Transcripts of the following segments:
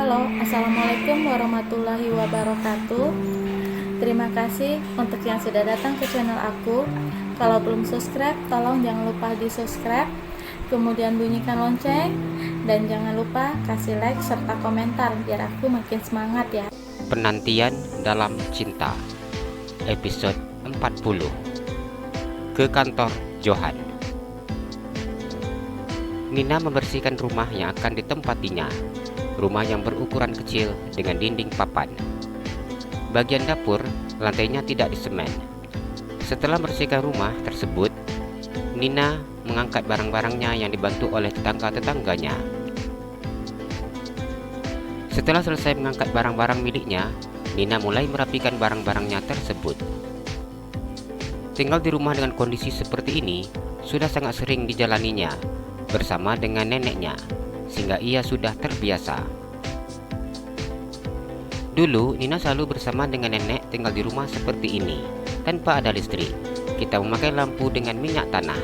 Halo, Assalamualaikum warahmatullahi wabarakatuh. Terima kasih untuk yang sudah datang ke channel aku. Kalau belum subscribe, tolong jangan lupa di subscribe, kemudian bunyikan lonceng, dan jangan lupa kasih like serta komentar biar aku makin semangat ya. Penantian dalam cinta, episode 40. Ke kantor Johan. Nina membersihkan rumah yang akan ditempatinya. Rumah yang berukuran kecil dengan dinding papan. Bagian dapur, lantainya tidak disemen. Setelah membersihkan rumah tersebut, Nina mengangkat barang-barangnya yang dibantu oleh tetangga-tetangganya. Setelah selesai mengangkat barang-barang miliknya, Nina mulai merapikan barang-barangnya tersebut. Tinggal di rumah dengan kondisi seperti ini sudah sangat sering dijalaninya bersama dengan neneknya, sehingga ia sudah terbiasa. Dulu, Nina selalu bersama dengan nenek tinggal di rumah seperti ini, tanpa ada listrik. Kita memakai lampu dengan minyak tanah.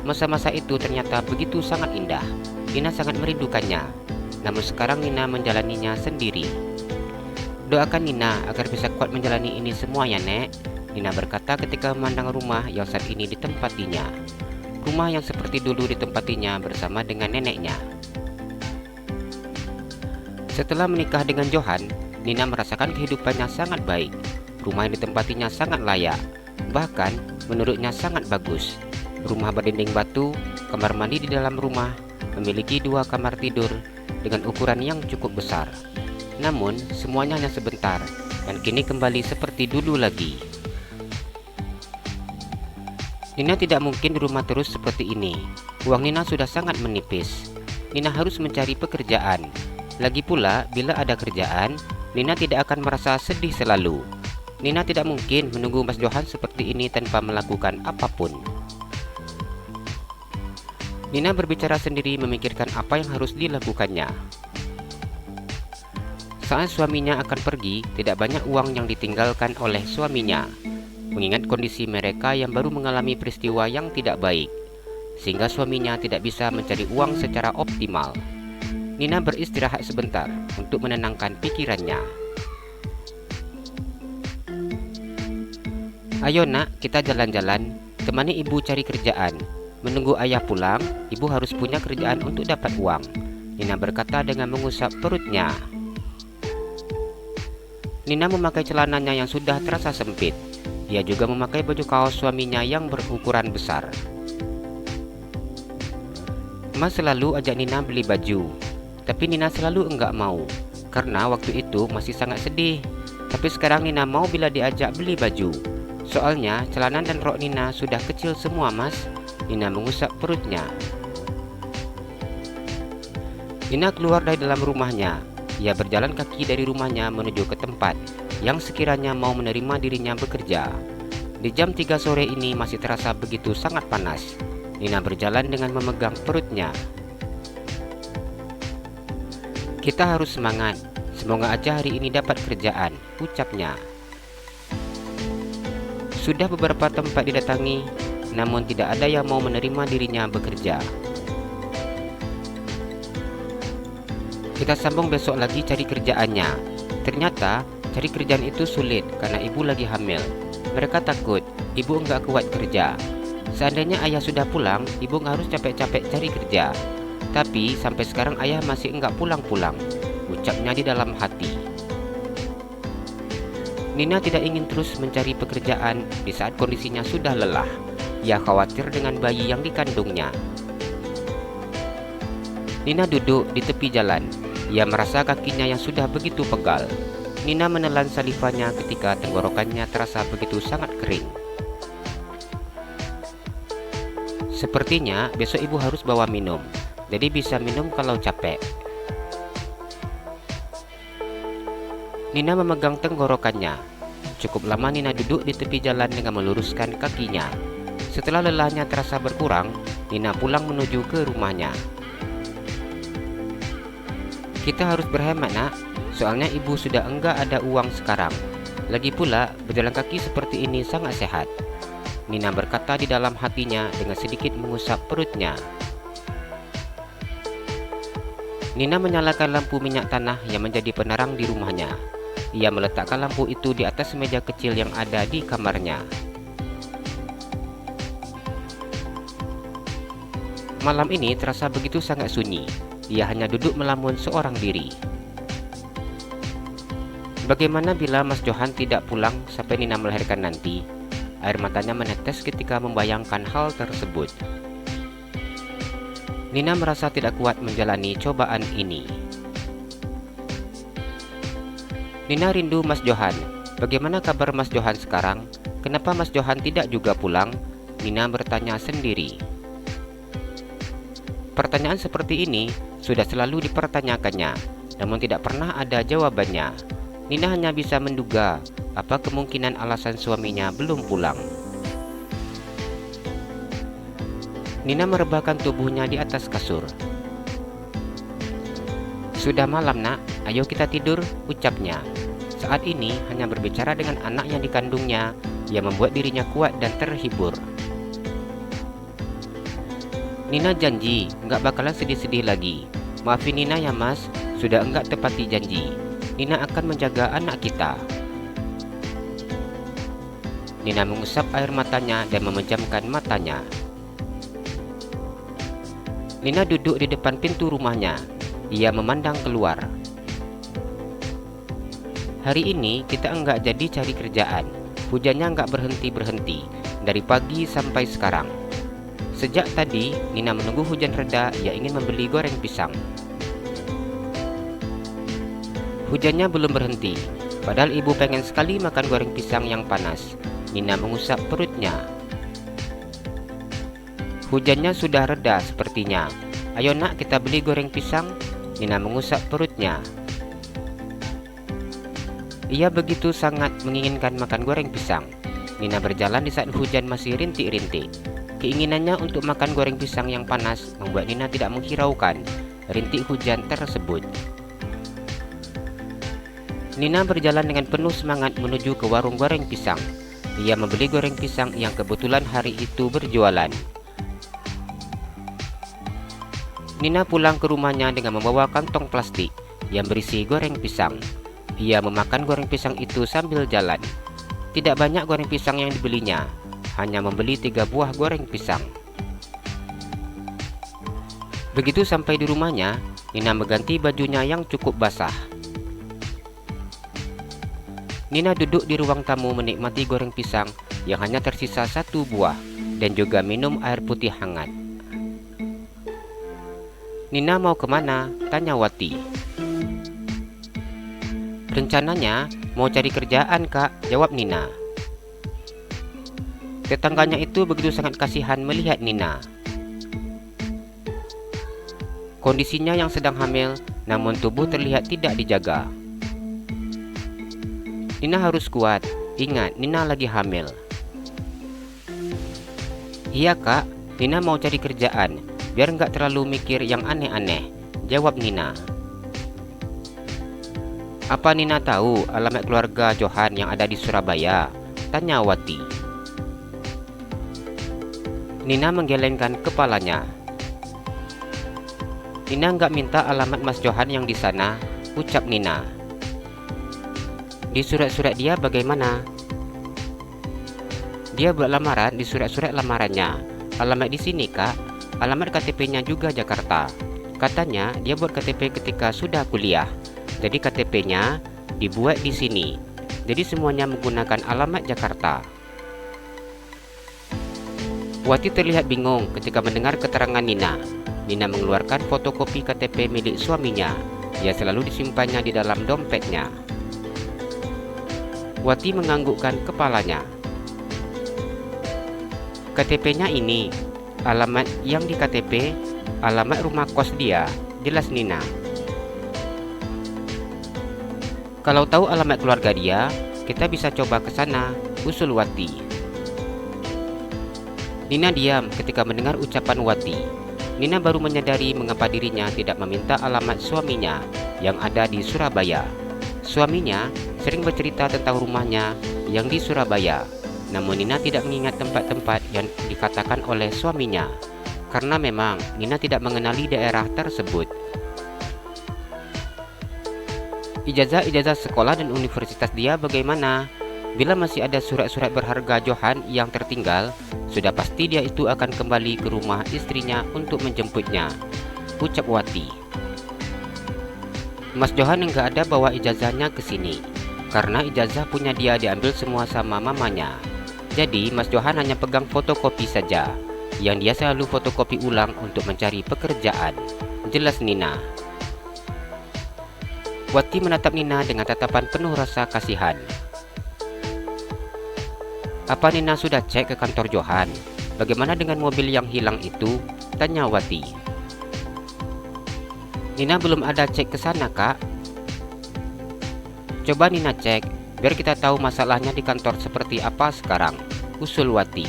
Masa-masa itu ternyata begitu sangat indah. Nina sangat merindukannya. Namun sekarang Nina menjalaninya sendiri. Doakan Nina agar bisa kuat menjalani ini semua ya, Nek. Nina berkata ketika memandang rumah yang saat ini ditempatinya. Rumah yang seperti dulu ditempatinya bersama dengan neneknya. Setelah menikah dengan Johan, Nina merasakan kehidupannya sangat baik. Rumah yang ditempatinya sangat layak. Bahkan, menurutnya sangat bagus. Rumah berdinding batu, kamar mandi di dalam rumah, memiliki 2 kamar tidur dengan ukuran yang cukup besar. Namun, semuanya hanya sebentar, dan kini kembali seperti dulu lagi. Nina tidak mungkin di rumah terus seperti ini. Uang Nina sudah sangat menipis. Nina harus mencari pekerjaan. Lagi pula, bila ada kerjaan, Nina tidak akan merasa sedih selalu. Nina tidak mungkin menunggu Mas Johan seperti ini tanpa melakukan apapun. Nina berbicara sendiri memikirkan apa yang harus dilakukannya. Saat suaminya akan pergi, tidak banyak uang yang ditinggalkan oleh suaminya. Mengingat kondisi mereka yang baru mengalami peristiwa yang tidak baik, sehingga suaminya tidak bisa mencari uang secara optimal. Nina beristirahat sebentar untuk menenangkan pikirannya. Ayo nak, kita jalan-jalan, temani ibu cari kerjaan. Menunggu ayah pulang, ibu harus punya kerjaan untuk dapat uang. Nina berkata dengan mengusap perutnya. Nina memakai celananya yang sudah terasa sempit. Dia juga memakai baju kaos suaminya yang berukuran besar. Mas selalu ajak Nina beli baju, tapi Nina selalu enggak mau, karena waktu itu masih sangat sedih. Tapi sekarang Nina mau bila diajak beli baju. Soalnya celana dan rok Nina sudah kecil semua, Mas. Nina mengusap perutnya. Nina keluar dari dalam rumahnya. Ia berjalan kaki dari rumahnya menuju ke tempat yang sekiranya mau menerima dirinya bekerja. Di jam 3 sore ini masih terasa begitu sangat panas. Nina berjalan dengan memegang perutnya. Kita harus semangat. Semoga aja hari ini dapat kerjaan, ucapnya. Sudah beberapa tempat didatangi, namun tidak ada yang mau menerima dirinya bekerja. Kita sambung besok lagi cari kerjaannya. Ternyata cari kerjaan itu sulit karena ibu lagi hamil. Mereka takut ibu enggak kuat kerja. Seandainya ayah sudah pulang, ibu nggak harus capek-capek cari kerja. Tapi sampai sekarang ayah masih enggak pulang-pulang, ucapnya di dalam hati. Nina tidak ingin terus mencari pekerjaan di saat kondisinya sudah lelah. Ia khawatir dengan bayi yang dikandungnya. Nina duduk di tepi jalan. Ia merasa kakinya yang sudah begitu pegal. Nina menelan salivanya ketika tenggorokannya terasa begitu sangat kering. Sepertinya besok ibu harus bawa minum, jadi bisa minum kalau capek. Nina memegang tenggorokannya. Cukup lama Nina duduk di tepi jalan dengan meluruskan kakinya. Setelah lelahnya terasa berkurang, Nina pulang menuju ke rumahnya. Kita harus berhemat nak, soalnya ibu sudah enggak ada uang sekarang. Lagi pula, berjalan kaki seperti ini sangat sehat. Nina berkata di dalam hatinya dengan sedikit mengusap perutnya. Nina menyalakan lampu minyak tanah yang menjadi penerang di rumahnya. Ia meletakkan lampu itu di atas meja kecil yang ada di kamarnya. Malam ini terasa begitu sangat sunyi. Ia hanya duduk melamun seorang diri. Bagaimana bila Mas Johan tidak pulang sampai Nina melahirkan nanti? Air matanya menetes ketika membayangkan hal tersebut. Nina merasa tidak kuat menjalani cobaan ini. Nina rindu Mas Johan. Bagaimana kabar Mas Johan sekarang? Kenapa Mas Johan tidak juga pulang? Nina bertanya sendiri. Pertanyaan seperti ini sudah selalu dipertanyakannya, namun tidak pernah ada jawabannya. Nina hanya bisa menduga apa kemungkinan alasan suaminya belum pulang. Nina merebahkan tubuhnya di atas kasur. "Sudah malam, Nak. Ayo kita tidur," ucapnya. Saat ini hanya berbicara dengan anak yang dikandungnya yang membuat dirinya kuat dan terhibur. Nina janji nggak bakalan sedih-sedih lagi. "Maafin Nina ya Mas, sudah enggak tepati janji. Nina akan menjaga anak kita." Nina mengusap air matanya dan memejamkan matanya. Nina duduk di depan pintu rumahnya. Ia memandang keluar. "Hari ini kita enggak jadi cari kerjaan. Hujannya enggak berhenti-berhenti dari pagi sampai sekarang. Sejak tadi, Nina menunggu hujan reda. Ia ingin membeli goreng pisang. Hujannya belum berhenti, padahal ibu pengen sekali makan goreng pisang yang panas. Nina mengusap perutnya. Hujannya sudah reda sepertinya. "Ayo Nak, kita beli goreng pisang." Nina mengusap perutnya. Ia begitu sangat menginginkan makan goreng pisang. Nina berjalan di saat hujan masih rintik-rintik. Keinginannya untuk makan goreng pisang yang panas membuat Nina tidak menghiraukan rintik hujan tersebut. Nina berjalan dengan penuh semangat menuju ke warung goreng pisang. Ia membeli goreng pisang yang kebetulan hari itu berjualan. Nina pulang ke rumahnya dengan membawa kantong plastik yang berisi goreng pisang. Ia memakan goreng pisang itu sambil jalan. Tidak banyak goreng pisang yang dibelinya, hanya membeli 3 buah goreng pisang. Begitu sampai di rumahnya, Nina mengganti bajunya yang cukup basah. Nina duduk di ruang tamu menikmati goreng pisang yang hanya tersisa 1 buah dan juga minum air putih hangat. "Nina mau kemana?" tanya Wati. "Rencananya mau cari kerjaan, Kak," jawab Nina. Tetangganya itu begitu sangat kasihan melihat Nina. Kondisinya yang sedang hamil, namun tubuh terlihat tidak dijaga. Nina harus kuat. Ingat, Nina lagi hamil. "Iya Kak, Nina mau cari kerjaan, biar nggak terlalu mikir yang aneh-aneh," jawab Nina. "Apa Nina tahu alamat keluarga Johan yang ada di Surabaya?" tanya Wati. Nina menggelengkan kepalanya. "Nina nggak minta alamat Mas Johan yang di sana," ucap Nina. "Di surat-surat dia bagaimana?" "Dia buat lamaran di surat-surat lamarannya. Alamat di sini Kak. Alamat KTP-nya juga Jakarta. Katanya dia buat KTP ketika sudah kuliah. Jadi KTP-nya dibuat di sini. Jadi semuanya menggunakan alamat Jakarta." Wati terlihat bingung ketika mendengar keterangan Nina. Nina mengeluarkan fotokopi KTP milik suaminya. Ia selalu disimpannya di dalam dompetnya. Wati menganggukkan kepalanya. "KTP-nya ini, alamat yang di KTP, alamat rumah kos dia," jelas Nina. "Kalau tahu alamat keluarga dia, kita bisa coba ke sana," usul Wati. Nina diam ketika mendengar ucapan Wati. Nina baru menyadari mengapa dirinya tidak meminta alamat suaminya yang ada di Surabaya. Suaminya sering bercerita tentang rumahnya yang di Surabaya, namun Nina tidak mengingat tempat-tempat yang dikatakan oleh suaminya, karena memang Nina tidak mengenali daerah tersebut. Ijazah-ijazah sekolah dan universitas dia bagaimana? Bila masih ada surat-surat berharga Johan yang tertinggal, sudah pasti dia itu akan kembali ke rumah istrinya untuk menjemputnya, ucap Wati. Mas Johan enggak ada bawa ijazahnya ke sini, karena ijazah punya dia diambil semua sama mamanya. Jadi Mas Johan hanya pegang fotokopi saja, yang dia selalu fotokopi ulang untuk mencari pekerjaan, jelas Nina. Wati menatap Nina dengan tatapan penuh rasa kasihan. Apa Nina sudah cek ke kantor Johan? Bagaimana dengan mobil yang hilang itu? Tanya Wati. Nina belum ada cek ke sana, Kak. Coba Nina cek, biar kita tahu masalahnya di kantor seperti apa sekarang, usul Wati.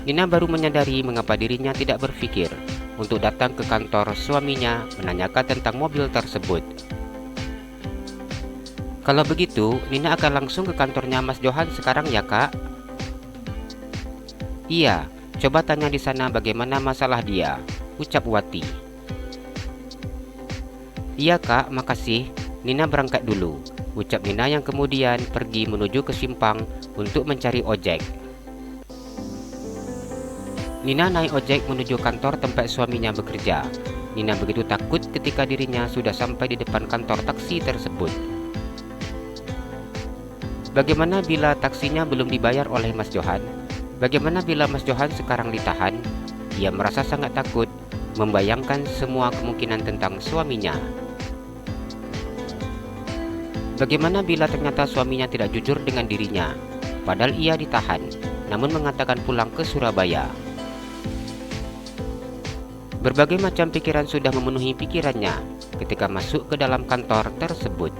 Nina baru menyadari mengapa dirinya tidak berpikir untuk datang ke kantor suaminya menanyakan tentang mobil tersebut. Kalau begitu, Nina akan langsung ke kantornya Mas Johan sekarang ya, Kak? Iya, coba tanya di sana bagaimana masalah dia, ucap Wati. Iya, Kak, makasih. Nina berangkat dulu, ucap Nina yang kemudian pergi menuju ke simpang untuk mencari ojek. Nina naik ojek menuju kantor tempat suaminya bekerja. Nina begitu takut ketika dirinya sudah sampai di depan kantor taksi tersebut. Bagaimana bila taksinya belum dibayar oleh Mas Johan? Bagaimana bila Mas Johan sekarang ditahan? Ia merasa sangat takut, membayangkan semua kemungkinan tentang suaminya. Bagaimana bila ternyata suaminya tidak jujur dengan dirinya, padahal ia ditahan, namun mengatakan pulang ke Surabaya? Berbagai macam pikiran sudah memenuhi pikirannya ketika masuk ke dalam kantor tersebut.